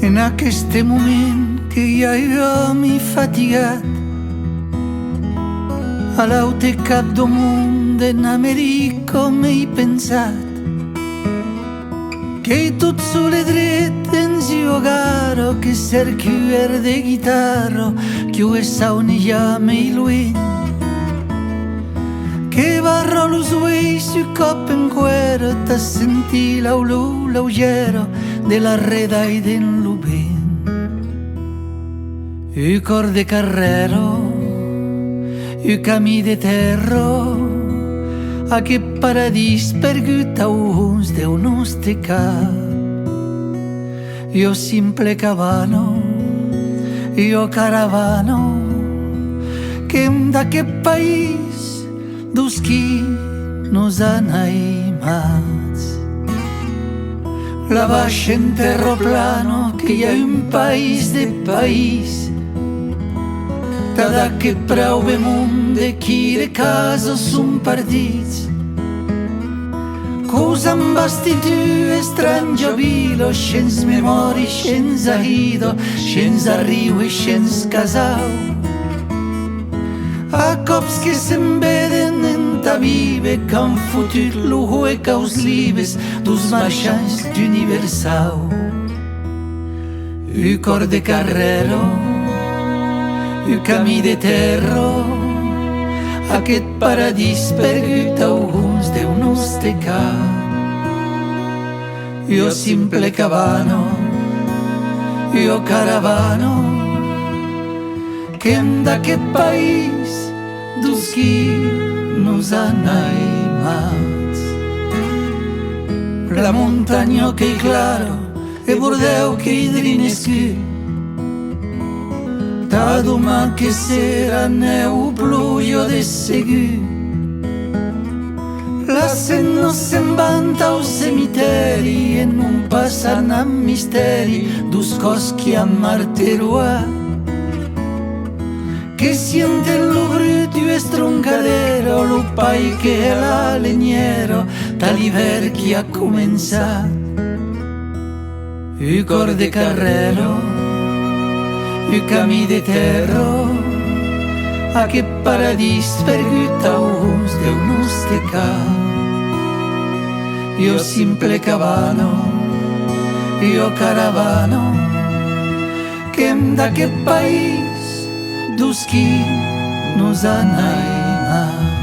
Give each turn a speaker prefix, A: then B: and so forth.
A: En aquest moment que ja jo m'he fatigat a l'aute cap do món d'en Amèrica m'he pensat que tot sole dret ens jugaro que cercuer de guitarra que ho saune ja m'he lluny que barro los uells su cop en cuero t'has sentit l'olor lleugera de la reda i d'en l'ubent un cor de carrero un camí de terra aquest paradís perdut a uns del nostre cap jo simple cabano jo caravano que d'aquest país dos qui nos han aimats la baixa en terroplano que hi ha un país de país cada que prou bé món de qui de casa són partits cosa amb bastitu estranjo vilo xens memori, xens ahido xens arriu i xens casau a cops que se'n veden en ta vive que han fotut lujo e caus libes dos marxants d'universau un cor de carrero un camí de terra aquest paradís perdut a alguns del nostre cap jo simple cabano jo caravano que d'aquest país dos qui nos han aimats la montagna que è claro e bordeu che i drinescu ta domà che sera neu pluio de segur la sen no se'n vanta au cemiteri e non passan a misteri dos cos qui han marteruat che sienten lo bruto e stroncadero lo pai che è la legnero dall'hiver chi ha començat un cor de carrero un camí de terra aquest paradís perdut a uns del nostre cap jo simple cabano jo caravano que d'aquest país dos qui nos han aimat